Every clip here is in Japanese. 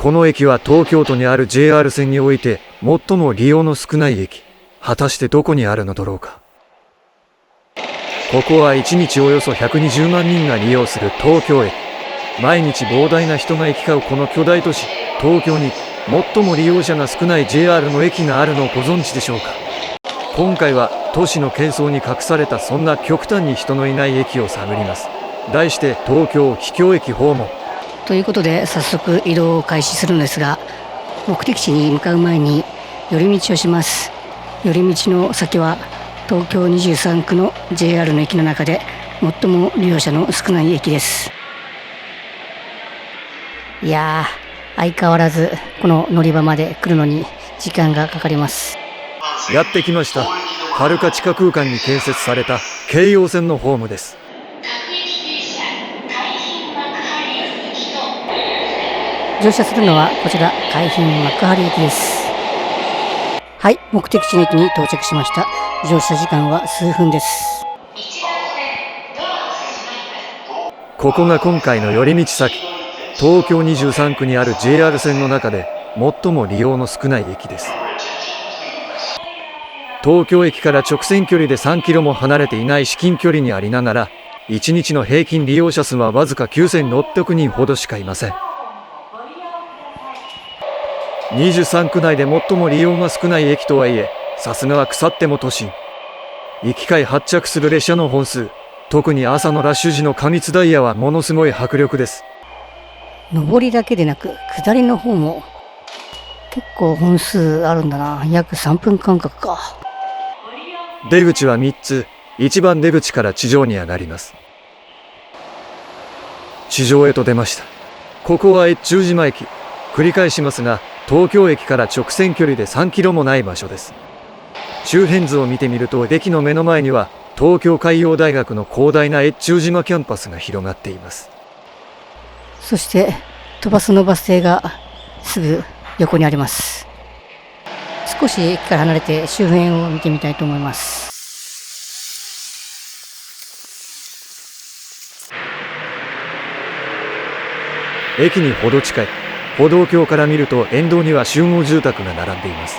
この駅は東京都にある JR 線において最も利用の少ない駅。果たしてどこにあるのだろうか。ここは1日およそ120万人が利用する東京駅。毎日膨大な人が行き交うこの巨大都市、東京に最も利用者が少ない JR の駅があるのをご存知でしょうか。今回は都市の喧騒に隠されたそんな極端に人のいない駅を探ります。題して東京秘境駅訪問。ということで早速移動を開始するのですが、目的地に向かう前に寄り道をします。寄り道の先は東京23区の JR の駅の中で最も利用者の少ない駅です。いやー、相変わらずこの乗り場まで来るのに時間がかかります。やってきました。遥か地下空間に建設された京葉線のホームです。乗車するのはこちら海浜幕張駅です。はい、目的地の駅に到着しました。乗車時間は数分です。ここが今回の寄り道先。東京23区にある JR 線の中で最も利用の少ない駅です。東京駅から直線距離で3キロも離れていない至近距離にありながら、1日の平均利用者数はわずか9600人ほどしかいません。23区内で最も利用が少ない駅とはいえ、さすがは腐っても都心。行き交い発着する列車の本数、特に朝のラッシュ時の過密ダイヤはものすごい迫力です。上りだけでなく下りの方も結構本数あるんだな。約3分間隔か。出口は3つ。1番出口から地上に上がります。地上へと出ました。ここは越中島駅。繰り返しますが、東京駅から直線距離で3キロもない場所です。周辺図を見てみると、駅の目の前には東京海洋大学の広大な越中島キャンパスが広がっています。そして都バスのバス停がすぐ横にあります。少し駅から離れて周辺を見てみたいと思います。駅にほど近い。歩道橋から見ると沿道には集合住宅が並んでいます。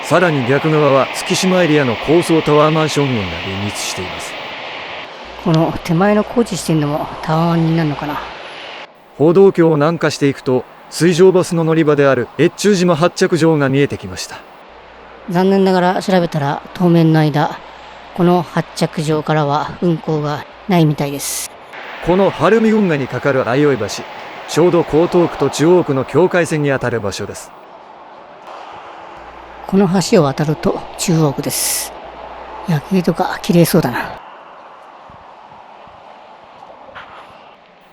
さらに逆側は月島エリアの高層タワーマンション群が林立しています。この手前の工事してるのもタワーになるのかな。歩道橋を南下していくと、水上バスの乗り場である越中島発着場が見えてきました。残念ながら調べたら当面の間、この発着場からは運行がないみたいです。この晴海運河に架かる相生橋、ちょうど江東区と中央区の境界線にあたる場所です。この橋を渡ると中央区です。夜景とか綺麗そうだな。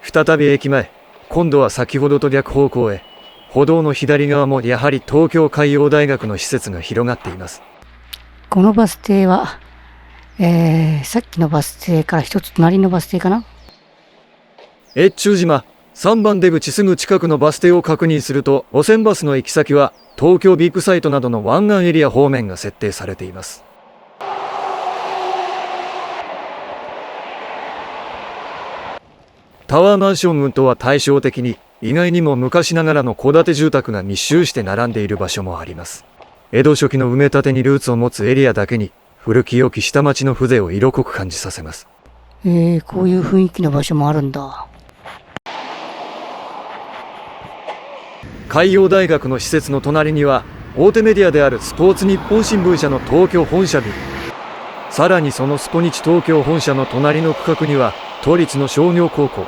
再び駅前。今度は先ほどと逆方向へ。歩道の左側もやはり東京海洋大学の施設が広がっています。このバス停は、さっきのバス停から一つ隣のバス停かな。越中島3番出口すぐ近くのバス停を確認すると、路線バスの行き先は東京ビッグサイトなどの湾岸エリア方面が設定されています。タワーマンション群とは対照的に、意外にも昔ながらの戸建て住宅が密集して並んでいる場所もあります。江戸初期の埋め立てにルーツを持つエリアだけに、古き良き下町の風情を色濃く感じさせます。こういう雰囲気の場所もあるんだ。海洋大学の施設の隣には、大手メディアであるスポーツ日本新聞社の東京本社ビル。さらにそのスポニチ東京本社の隣の区画には、都立の商業高校。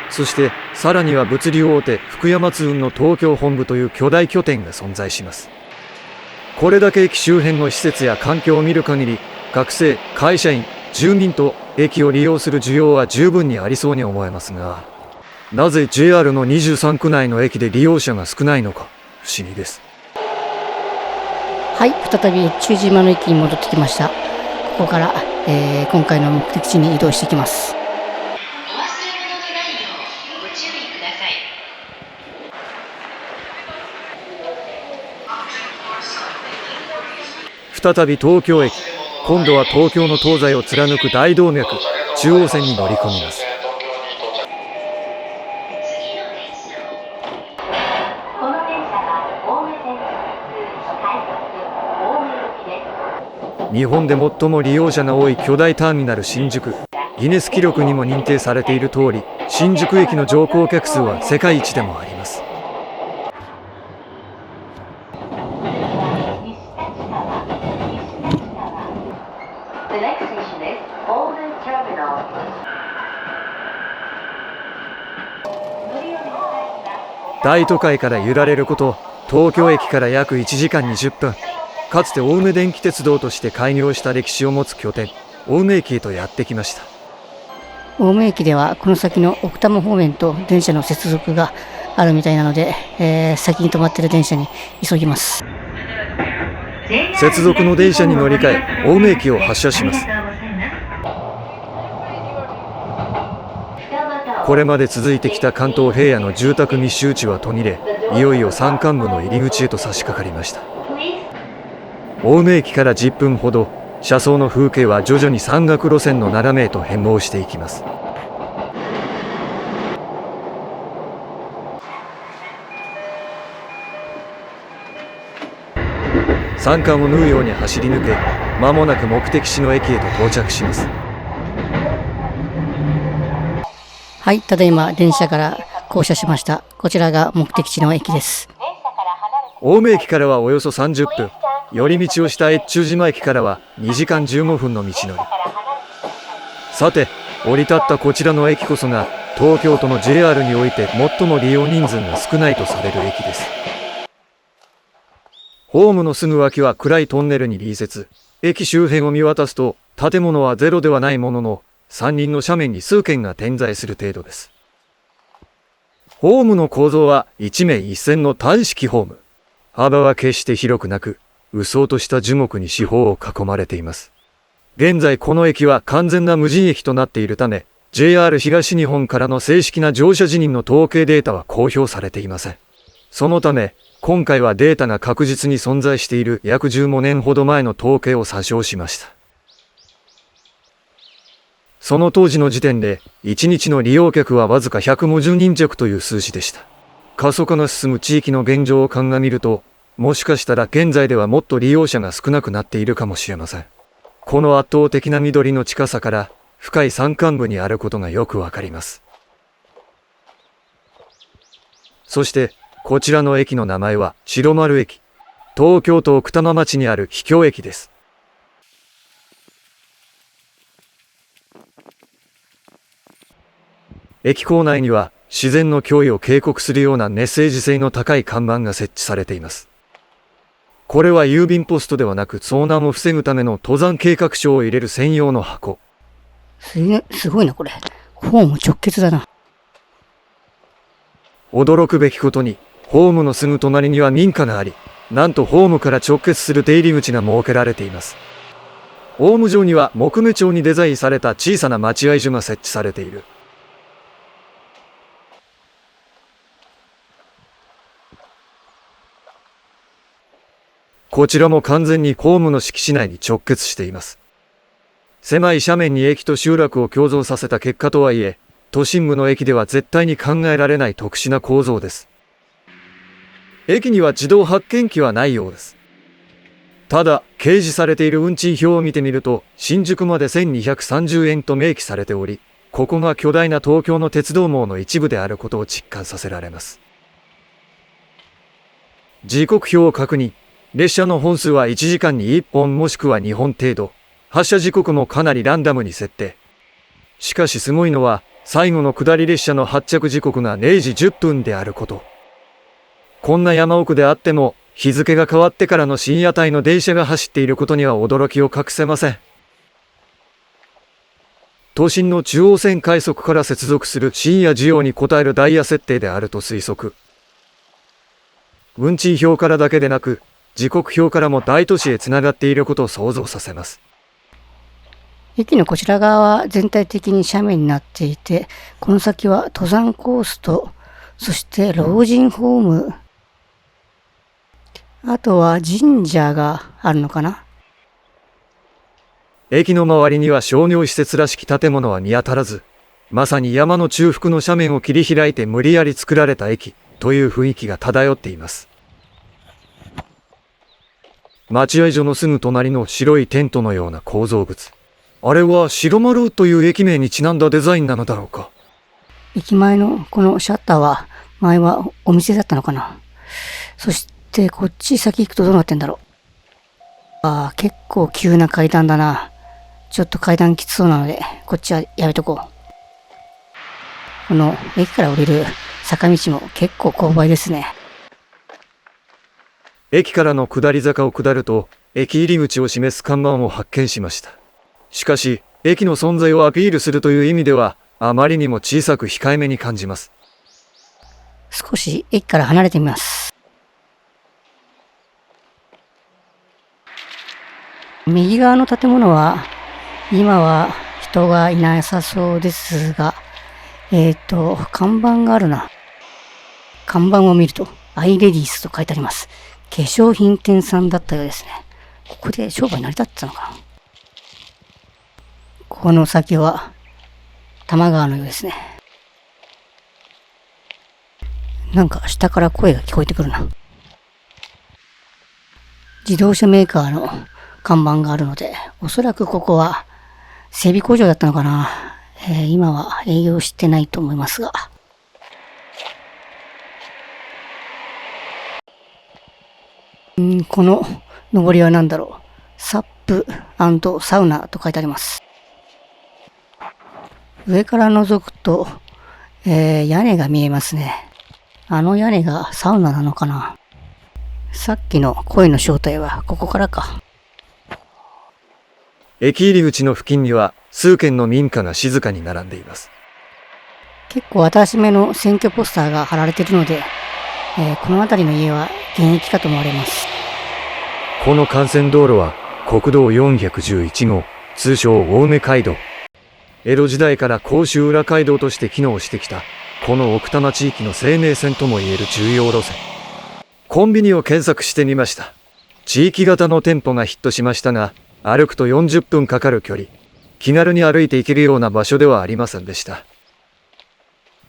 そしてさらには物流大手福山通運の東京本部という巨大拠点が存在します。これだけ駅周辺の施設や環境を見る限り、学生、会社員、住民と駅を利用する需要は十分にありそうに思えますが、なぜ JR の23区内の駅で利用者が少ないのか不思議です。はい、再び越中島の駅に戻ってきました。ここから、今回の目的地に移動してきます。再び東京駅。今度は東京の東西を貫く大動脈、中央線に乗り込みます。日本で最も利用者が多い巨大ターミナル新宿。ギネス記録にも認定されている通り、新宿駅の乗降客数は世界一でもあります。大都会から揺られること、東京駅から約1時間20分。かつて青梅電気鉄道として開業した歴史を持つ拠点、青梅駅へとやってきました。青梅駅ではこの先の奥多摩方面と電車の接続があるみたいなので、先に止まっている電車に急ぎます。接続の電車に乗り換え、青梅駅を発車します。これまで続いてきた関東平野の住宅密集地は途切れ、いよいよ山間部の入り口へと差し掛かりました。青梅駅から10分ほど、車窓の風景は徐々に山岳路線の斜めへと変貌していきます。山間を縫うように走り抜け、間もなく目的地の駅へと到着します。はい、ただいま電車から降車しました。こちらが目的地の駅です。青梅駅からはおよそ30分、寄り道をした越中島駅からは2時間15分の道のり。さて、降り立ったこちらの駅こそが東京都の JR において最も利用人数が少ないとされる駅です。ホームのすぐ脇は暗いトンネルに隣接。駅周辺を見渡すと建物はゼロではないものの、山林の斜面に数軒が点在する程度です。ホームの構造は一面一線の単式ホーム。幅は決して広くなく、うそうとした樹木に四方を囲まれています。現在この駅は完全な無人駅となっているため、JR 東日本からの正式な乗車時人の統計データは公表されていません。そのため、今回はデータが確実に存在している約15年ほど前の統計を参照しました。その当時の時点で、1日の利用客はわずか150人弱という数字でした。過疎化が進む地域の現状を鑑みると、もしかしたら現在ではもっと利用者が少なくなっているかもしれません。この圧倒的な緑の近さから、深い山間部にあることがよくわかります。そして、こちらの駅の名前は白丸駅。東京都奥多摩町にある秘境駅です。駅構内には自然の脅威を警告するようなメッセージ性の高い看板が設置されています。これは郵便ポストではなく遭難を防ぐための登山計画書を入れる専用の箱。すごいなこれ。ホーム直結だな。驚くべきことに、ホームのすぐ隣には民家があり、なんとホームから直結する出入り口が設けられています。ホーム上には木目調にデザインされた小さな待合所が設置されている。こちらも完全にホームの敷地内に直結しています。狭い斜面に駅と集落を共存させた結果とはいえ、都心部の駅では絶対に考えられない特殊な構造です。駅には自動発券機はないようです。ただ、掲示されている運賃表を見てみると、新宿まで1230円と明記されており、ここが巨大な東京の鉄道網の一部であることを実感させられます。時刻表を確認。列車の本数は1時間に1本もしくは2本程度。発車時刻もかなりランダムに設定。しかしすごいのは、最後の下り列車の発着時刻が0時10分であること。こんな山奥であっても、日付が変わってからの深夜帯の電車が走っていることには驚きを隠せません。都心の中央線快速から接続する深夜需要に応えるダイヤ設定であると推測。運賃表からだけでなく、時刻表からも大都市へつながっていることを想像させます。駅のこちら側は全体的に斜面になっていて、この先は登山コースと、そして老人ホーム、あとは神社があるのかな。駅の周りには商業施設らしき建物は見当たらず、まさに山の中腹の斜面を切り開いて無理やり作られた駅という雰囲気が漂っています。待合所のすぐ隣の白いテントのような構造物。あれは白丸という駅名にちなんだデザインなのだろうか。駅前のこのシャッターは前はお店だったのかな。そしてこっち先行くとどうなってんだろう。結構急な階段だな。ちょっと階段きつそうなのでこっちはやめとこう。この駅から降りる坂道も結構勾配ですね。駅からの下り坂を下ると駅入り口を示す看板を発見しました。しかし駅の存在をアピールするという意味ではあまりにも小さく控えめに感じます。少し駅から離れてみます。右側の建物は今は人がいなさそうですが、看板があるな。看板を見るとアイレディースと書いてあります。化粧品店さんだったようですね。ここで商売成り立ってたのかな。ここの先は多摩川のようですね。なんか下から声が聞こえてくるな。自動車メーカーの看板があるので、おそらくここは整備工場だったのかな。今は営業してないと思いますが。この上りは何だろう。サップ&サウナと書いてあります。上から覗くと、屋根が見えますね。あの屋根がサウナなのかな。さっきの声の正体はここからか。駅入り口の付近には数軒の民家が静かに並んでいます。結構新しめの選挙ポスターが貼られているので、この辺りの家は現役かと思われます。この幹線道路は国道411号、通称青梅街道。江戸時代から甲州浦街道として機能してきた、この奥多摩地域の生命線ともいえる重要路線。コンビニを検索してみました。地域型の店舗がヒットしましたが、歩くと40分かかる距離。気軽に歩いて行けるような場所ではありませんでした。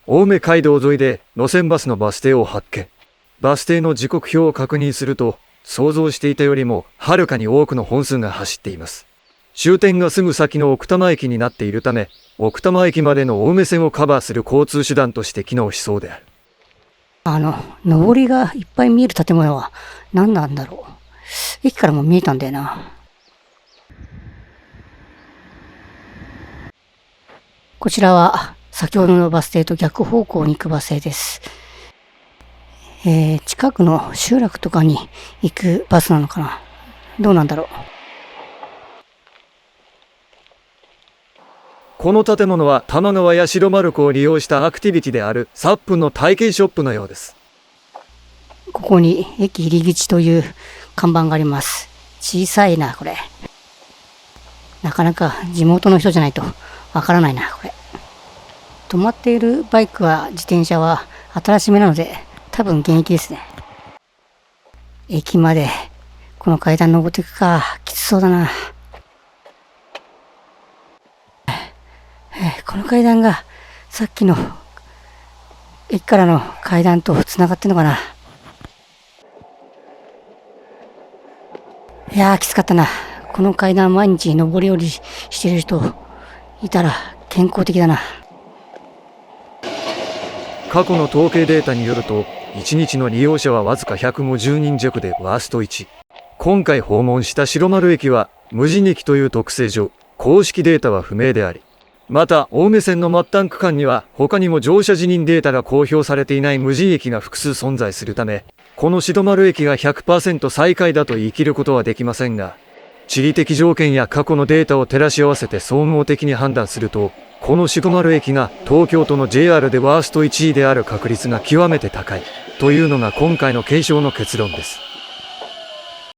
青梅街道沿いで路線バスのバス停を発見。バス停の時刻表を確認すると、想像していたよりもはるかに多くの本数が走っています。終点がすぐ先の奥多摩駅になっているため、奥多摩駅までの青梅線をカバーする交通手段として機能しそうである。上りがいっぱい見える建物は何なんだろう。駅からも見えたんだよな。こちらは先ほどのバス停と逆方向に行くバス停です。近くの集落とかに行くバスなのかな。どうなんだろう。この建物は多摩川や白丸湖を利用したアクティビティであるサップの体験ショップのようです。ここに駅入り口という看板があります。小さいな、これ。なかなか地元の人じゃないとわからないな、これ。止まっているバイクは自転車は新しめなので多分現役ですね。駅までこの階段登っていくか。きつそうだな。この階段がさっきの駅からの階段とつながってんのかな。いやーきつかったな。この階段毎日上り下りしてる人いたら健康的だな。過去の統計データによると、1日の利用者はわずか150人弱でワースト1。今回訪問した白丸駅は無人駅という特性上、公式データは不明であり、また青梅線の末端区間には他にも乗車辞任データが公表されていない無人駅が複数存在するため、この白丸駅が 100% 最下位だと言い切ることはできませんが、地理的条件や過去のデータを照らし合わせて総合的に判断すると、この白丸駅が東京都の JR でワースト1位である確率が極めて高いというのが今回の検証の結論です。